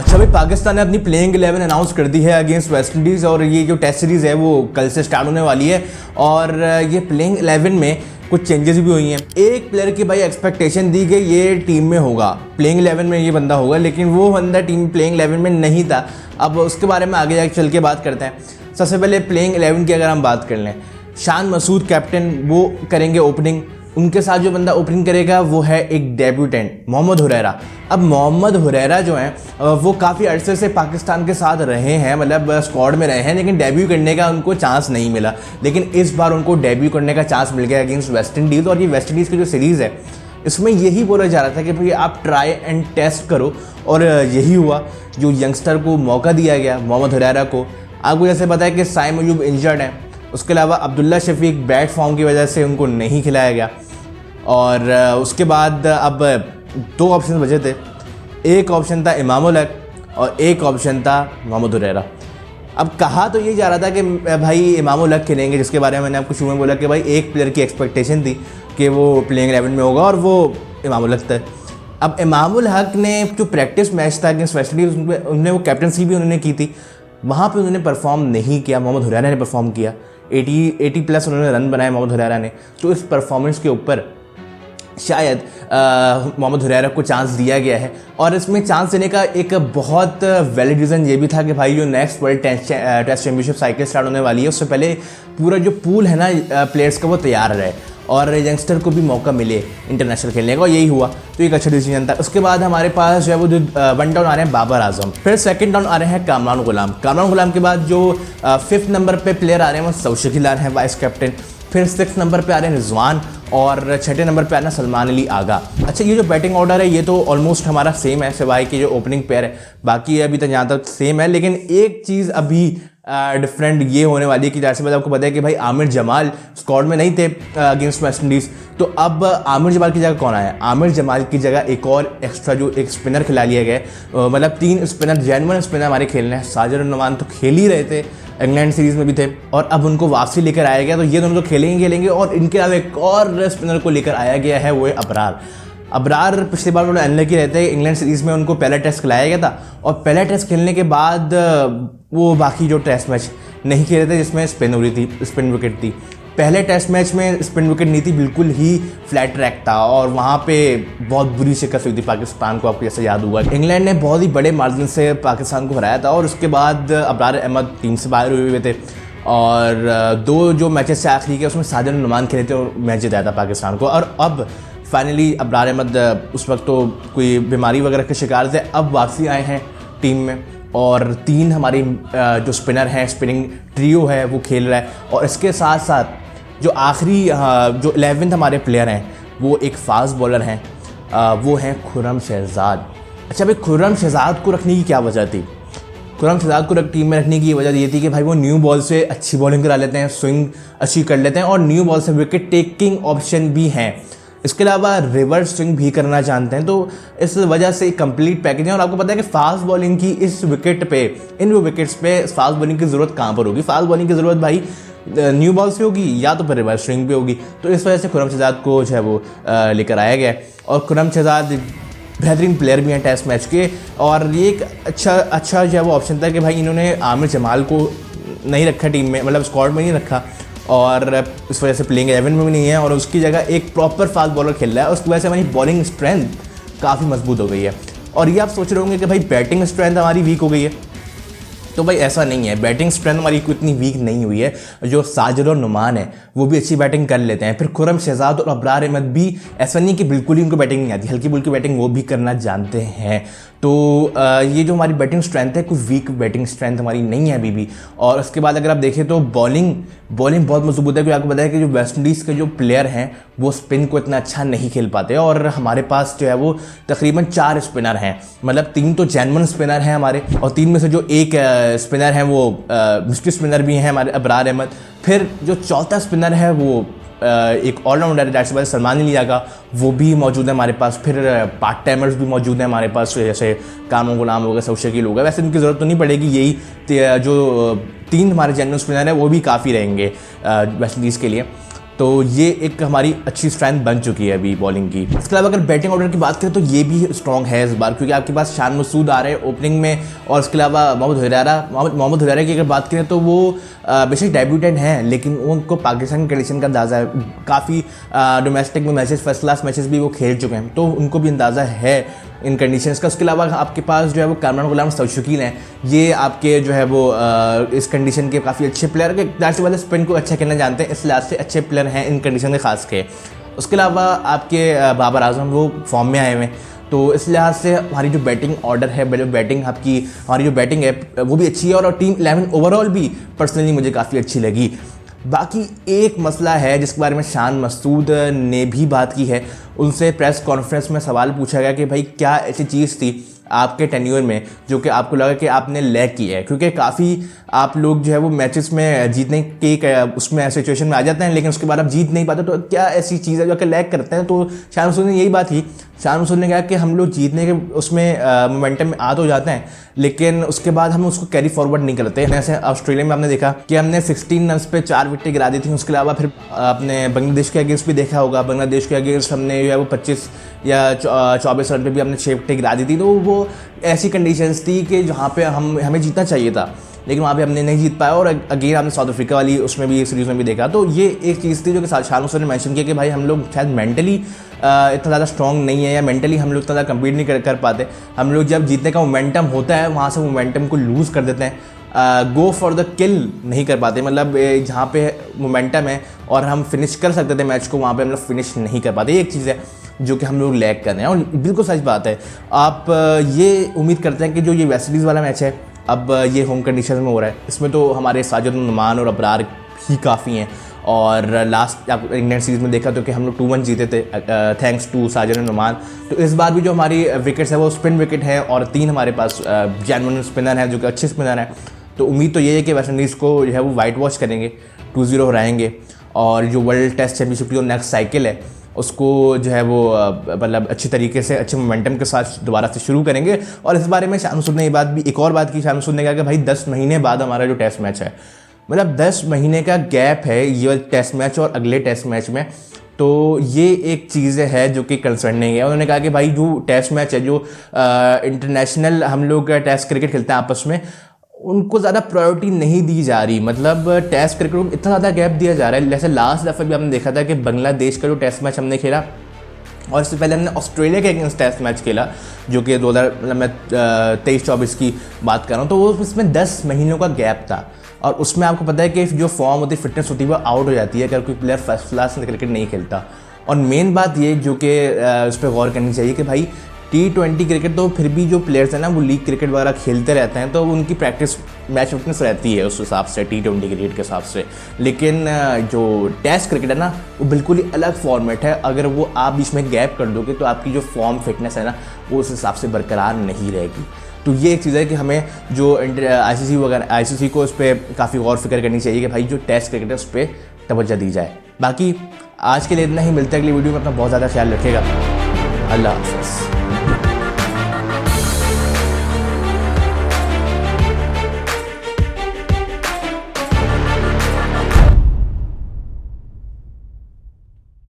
अच्छा भाई, पाकिस्तान ने अपनी प्लेइंग 11 अनाउंस कर दी है अगेंस्ट वेस्ट इंडीज़ और ये जो टेस्ट सीरीज़ है वो कल से स्टार्ट होने वाली है। और ये प्लेइंग 11 में कुछ चेंजेस भी हुई हैं। एक प्लेयर की भाई एक्सपेक्टेशन दी गई ये टीम में होगा, प्लेइंग 11 में ये बंदा होगा, लेकिन वो बंदा टीम प्लेइंग 11 में नहीं था। अब उसके बारे में आगे जाके चल के बात करते हैं। सबसे पहले प्लेइंग 11 की अगर हम बात कर लें, शान मसूद कैप्टन वो करेंगे ओपनिंग। उनके साथ जो बंदा ओपनिंग करेगा वो है एक डेब्यूटेंट मोहम्मद हुरैरा। अब मोहम्मद हुरैरा जो हैं वो काफ़ी अरसे से पाकिस्तान के साथ रहे हैं, मतलब स्क्वाड में रहे हैं, लेकिन डेब्यू करने का उनको चांस नहीं मिला। लेकिन इस बार उनको डेब्यू करने का चांस मिल गया अगेंस्ट वेस्ट इंडीज़। और ये वेस्ट इंडीज़ की जो सीरीज़ है इसमें यही बोला जा रहा था कि भाई आप ट्राई एंड टेस्ट करो, और यही हुआ। जो यंगस्टर को मौका दिया गया मोहम्मद हुरैरा को। आपको जैसे पता है कि साइम अयूब इंजर्ड है, उसके अलावा अब्दुल्ला शफीक बैड फॉर्म की वजह से उनको नहीं खिलाया गया। और उसके बाद अब दो ऑप्शन बचे थे, एक ऑप्शन था इमाम उल हक और एक ऑप्शन था मोहम्मद हुरैरा। अब कहा तो ये जा रहा था कि भाई इमाम उल हक खेलेंगे, जिसके बारे में मैंने आपको शुरू में बोला कि भाई एक प्लेयर की एक्सपेक्टेशन थी कि वो प्लेइंग 11 में होगा और वो इमाम उल हक था। अब इमाम उल हक ने जो प्रैक्टिस मैच था अगेंस्ट वेस्ट इंडीज़ उनने वो कैप्टनसी भी उन्होंने की थी, वहाँ पे उन्होंने परफॉर्म नहीं किया। मोहम्मद हुरैरा ने परफॉर्म किया, 80 प्लस उन्होंने रन बनाए मोहम्मद हुरैरा ने। तो इस परफॉर्मेंस के ऊपर शायद मोहम्मद हुरैरा को चांस दिया गया है। और इसमें चांस देने का एक बहुत वैलिड रीज़न ये भी था कि भाई जो next world test championship cycle start होने वाली है उससे पहले पूरा जो पूल है ना प्लेयर्स का वो तैयार रहे और यंगस्टर को भी मौका मिले इंटरनेशनल खेलने का, और यही हुआ। तो एक अच्छा डिसीजन था। उसके बाद हमारे पास जो है वो वन डाउन आ रहे हैं बाबर आजम, फिर सेकंड डाउन आ रहे हैं कामरान गुलाम। कामरान गुलाम के बाद जो 5th नंबर पे प्लेयर आ रहे हैं वो सौशिक हिलाल हैं वाइस कैप्टन। फिर 6th नंबर पे आ रहे हैं रिजवान और 6ठे नंबर पे आना सलमान अली आगा। अच्छा, ये जो बैटिंग ऑर्डर है ये तो ऑलमोस्ट हमारा सेम है, सिवाय कि जो ओपनिंग पेयर है बाकी अभी तक यहाँ तक सेम है। लेकिन एक चीज़ अभी डिफरेंट ये होने वाली है कि जैसे मैं आपको पता है कि भाई आमिर जमाल स्क्वाड में नहीं थे अगेंस्ट वेस्ट इंडीज़, तो अब आमिर जमाल की जगह कौन आया? आमिर जमाल की जगह एक और एक्स्ट्रा जो एक स्पिनर खिला लिया गया। मतलब 3 स्पिनर, जेन्युइन स्पिनर हमारे खेलने हैं। साजिद नुमान तो खेल ही रहे थे, इंग्लैंड सीरीज़ में भी थे, और अब उनको वापसी लेकर आया गया। तो ये दोनों तो खेलेंगे। और इनके अलावा एक और स्पिनर को लेकर आया गया है, वो है अबरार। पिछली बार उन्होंने अनलकी रहते इंग्लैंड सीरीज़ में उनको पहला टेस्ट खिलाया गया था, और पहला टेस्ट खेलने के बाद वो बाकी जो टेस्ट मैच नहीं खेले थे जिसमें स्पिन विकेट थी। पहले टेस्ट मैच में स्पिन विकेट नहीं थी, बिल्कुल ही फ्लैट ट्रैक था और वहाँ पे बहुत बुरी शिकस्त हुई थी पाकिस्तान को। आपको जैसे याद होगा इंग्लैंड ने बहुत ही बड़े मार्जिन से पाकिस्तान को हराया था, और उसके बाद अबरार अहमद टीम से बाहर हुए थे। और 2 जो मैचेस से आखिरी के उसमें साजिद नुमान खेले थे और मैच जिताया था पाकिस्तान को। और अब फाइनली अबरार अहमद उस वक्त तो कोई बीमारी वगैरह के शिकार थे, अब वापसी आए हैं टीम में, और 3 हमारी जो स्पिनर हैं, स्पिनिंग ट्रियो है वो खेल रहा है। और इसके साथ साथ जो आखिरी जो 11th हमारे प्लेयर हैं वो एक फास्ट बॉलर हैं, वो हैं खुर्रम शहजाद। अच्छा भाई, खुर्रम शहजाद को रखने की क्या वजह थी? खुर्रम शहजाद को टीम में रखने की वजह ये थी कि भाई वो न्यू बॉल से अच्छी बॉलिंग करा लेते हैं, स्विंग अच्छी कर लेते हैं, और न्यू बॉल से विकेट टेकिंग ऑप्शन भी हैं। इसके अलावा रिवर्स स्विंग भी करना जानते हैं। तो इस वजह से कंप्लीट पैकेज है। और आपको पता है कि फास्ट बॉलिंग की इस विकेट पे, इन विकेट्स पे फास्ट बॉलिंग की ज़रूरत कहाँ पर होगी? फास्ट बॉलिंग की ज़रूरत भाई न्यू बॉल से होगी या तो फिर रिवर्स स्विंग पे होगी। तो इस वजह से खुर्रम शहजाद को जो है वो लेकर आया गया। और खुर्रम शहजाद बेहतरीन प्लेयर भी हैं टेस्ट मैच के, और ये एक अच्छा जो है वो ऑप्शन था कि भाई इन्होंने आमिर जमाल को नहीं रखा टीम में, मतलब स्क्वाड में नहीं रखा, और इस वजह से प्लेइंग 11 में भी नहीं है, और उसकी जगह एक प्रॉपर फास्ट बॉलर खेल रहा है। उसकी वजह से हमारी बॉलिंग स्ट्रेंथ काफ़ी मजबूत हो गई है। और ये आप सोच रहे होंगे कि भाई बैटिंग स्ट्रेंथ हमारी वीक हो गई है, तो भाई ऐसा नहीं है। बैटिंग स्ट्रेंथ हमारी इतनी वीक नहीं हुई है। जो साजिद और नुमान है वो भी अच्छी बैटिंग कर लेते हैं। फिर खुर्रम शहजाद और अबरार अहमद भी ऐसा नहीं कि बिल्कुल ही उनको बैटिंग नहीं आती, हल्की फुल्की बैटिंग वो भी करना जानते हैं। तो ये जो हमारी बैटिंग स्ट्रेंथ है, कोई वीक बैटिंग स्ट्रेंथ हमारी नहीं है अभी भी। और उसके बाद अगर आप देखें तो बॉलिंग बहुत मजबूत है, क्योंकि आपको पता है कि जो वेस्ट इंडीज़ के जो प्लेयर हैं वो स्पिन को इतना अच्छा नहीं खेल पाते, और हमारे पास जो है वो तकरीबन 4 स्पिनर हैं। मतलब 3 तो जेन्युइन स्पिनर हैं हमारे, और 3 में से जो एक स्पिनर हैं वो मिस्ट्री स्पिनर भी हैं हमारे अबरार अहमद। फिर जो चौथा स्पिनर है वो एक ऑलराउंडर है जैसे सलमान अली आगा, वो भी मौजूद है हमारे पास। फिर पार्ट टाइमर्स भी मौजूद हैं हमारे पास, जैसे कामरान गुलाम हो गए, सौशिक हो गए। वैसे उनकी ज़रूरत तो नहीं पड़ेगी, यही जो 3 हमारे जेन्युइन स्पिनर हैं वो भी काफ़ी रहेंगे वेस्ट इंडीज़ के लिए। तो ये एक हमारी अच्छी स्ट्रेंथ बन चुकी है अभी बॉलिंग की। इसके अलावा अगर बैटिंग ऑर्डर की बात करें तो ये भी स्ट्रॉन्ग है इस बार, क्योंकि आपके पास शान मसूद आ रहे हैं ओपनिंग में, और इसके अलावा मोहम्मद हुरैरा की अगर बात करें तो वो बेशक डेब्यूटेंट हैं, लेकिन उनको पाकिस्तान कंडीशन का अंदाज़ा है, काफ़ी डोमेस्टिक में मैचेस, फर्स्ट क्लास मैचेस भी वो खेल चुके हैं, तो उनको भी अंदाज़ा है इन कंडीशंस का। उसके अलावा आपके पास जो है वो कामरान गुलाम शौकीन हैं, ये आपके जो है वो इस कंडीशन के काफ़ी अच्छे प्लेयर के लास्ट वाले स्पिन को अच्छा खेलना जानते हैं, इस लिहाज से अच्छे प्लेयर हैं इन कंडीशन के खास के। उसके अलावा आपके बाबर आजम वो फॉर्म में आए हुए हैं, तो इस लिहाज से हमारी जो बैटिंग ऑर्डर है, हमारी जो बैटिंग है वो भी अच्छी है, और टीम 11 ओवरऑल भी पर्सनली मुझे काफ़ी अच्छी लगी। बाकी एक मसला है जिसके बारे में शान मसूद ने भी बात की है, उनसे प्रेस कॉन्फ्रेंस में सवाल पूछा गया कि भाई क्या ऐसी चीज़ थी आपके टेन्योर में जो कि आपको लगा कि आपने लैग किया है, क्योंकि काफ़ी आप लोग जो है वो मैचेस में जीतने के उसमें सिचुएशन में आ जाते हैं, लेकिन उसके बाद आप जीत नहीं पाते, तो क्या ऐसी चीज़ है जो कि लैग करते हैं। तो शान मसूद ने यही बात की। शान मसूद ने कहा कि हम लोग जीतने के उसमें मोमेंटम में आ तो जाते हैं, लेकिन उसके बाद हम उसको कैरी फॉरवर्ड नहीं करते। जैसे ऑस्ट्रेलिया में हमने देखा कि हमने 16 रन पे 4 विकेटें गिरा दी थी। उसके अलावा फिर आपने बांग्लादेश के अगेंस्ट भी देखा होगा, बांग्लादेश के अगेंस्ट हमने जो है वो 25 या 24 रन पे भी हमने 6 विकेटें गिरा दी थी। तो वो ऐसी कंडीशंस थी कि जहाँ पे हमें जीतना चाहिए था, लेकिन वहाँ पे हमने नहीं जीत पाया। और अगेन आपने साउथ अफ्रीका वाली उसमें भी सीरीज़ में भी देखा, तो ये एक चीज़ थी जो कि शान मसूद ने मेंशन किया कि भाई हम लोग शायद मेंटली इतना ज़्यादा स्ट्रॉन्ग नहीं है, या मेंटली हम लोग इतना ज़्यादा कम्पीट नहीं कर पाते। हम लोग जब जीतने का मोमेंटम होता है वहाँ से मोमेंटम को लूज़ कर देते हैं, गो फॉर द किल नहीं कर पाते, मतलब जहाँ पे मोमेंटम है और हम फिनिश कर सकते थे मैच को, वहाँ पे हम लोग फिनिश नहीं कर पाते। ये एक चीज़ है जो कि हम लोग लैग कर रहे हैं, और बिल्कुल सच बात है। आप ये उम्मीद करते हैं कि जो ये वेस्ट इंडीज़ वाला मैच है, अब ये होम कंडीशन में हो रहा है, इसमें तो हमारे साजिद नुमान और अबरार ही काफ़ी हैं, और लास्ट आप इंग्लैंड सीरीज़ में देखा तो कि हम लोग 2-1 जीते थे थैंक्स टू साजिद नुमान। तो इस बार भी जो हमारी विकेट्स है वो स्पिन विकेट है, और 3 हमारे पास जेन्युइन स्पिनर हैं जो कि अच्छे स्पिनर हैं। तो उम्मीद तो ये है कि वेस्ट इंडीज़ को जो है वो वाइट वॉश करेंगे, 2-0 हराएंगे, और जो वर्ल्ड टेस्ट चैम्पियनशिप की जो नेक्स्ट साइकिल है उसको जो है वो मतलब अच्छी तरीके से अच्छे मोमेंटम के साथ दोबारा से शुरू करेंगे। और इस बारे में शान मसूद ने एक और बात की। शान मसूद ने कहा कि भाई 10 महीने बाद हमारा जो टेस्ट मैच है, मतलब 10 महीने का गैप है ये टेस्ट मैच और अगले टेस्ट मैच में, तो ये एक चीज़ है जो कि कंसर्निंग है। उन्होंने कहा कि भाई जो टेस्ट मैच है, जो इंटरनेशनल हम लोग टेस्ट क्रिकेट खेलते हैं आपस में, उनको ज़्यादा प्रायोरिटी नहीं दी जा रही, मतलब टेस्ट क्रिकेट को इतना ज़्यादा गैप दिया जा रहा है। जैसे लास्ट दफ़ा भी हमने देखा था कि बांग्लादेश का जो टेस्ट मैच हमने खेला, और इससे पहले हमने ऑस्ट्रेलिया के अगेंस्ट टेस्ट मैच खेला जो कि 2023-24 की बात कर रहा हूँ, तो वो उसमें 10 महीनों का गैप था। और उसमें आपको पता है कि जो फॉर्म होती है, फिटनेस होती है, वो आउट हो जाती है अगर कोई प्लेयर फर्स्ट क्लास में क्रिकेट नहीं खेलता। और मेन बात ये जो कि उस पर गौर करनी चाहिए कि भाई T20 क्रिकेट तो फिर भी जो प्लेयर्स हैं ना वो लीग क्रिकेट वगैरह खेलते रहते हैं, तो उनकी प्रैक्टिस मैच फिटनेस रहती है उस हिसाब से T20 क्रिकेट के हिसाब से। लेकिन जो टेस्ट क्रिकेट है ना वो बिल्कुल ही अलग फॉर्मेट है, अगर वो आप बीच में गैप कर दोगे तो आपकी जो फॉर्म फिटनेस है ना वो उस हिसाब से बरकरार नहीं रहेगी। तो ये एक चीज़ है कि हमें जो ICC को उस पर काफ़ी गौर फिक्र करनी चाहिए कि भाई जो टेस्ट क्रिकेट है उस पर तवज्जो दी जाए। बाकी आज के लिए इतना ही, मिलते हैं अगली वीडियो में। अपना बहुत ज़्यादा ख्याल रखिएगा। अल्लाह हाफ़िज़।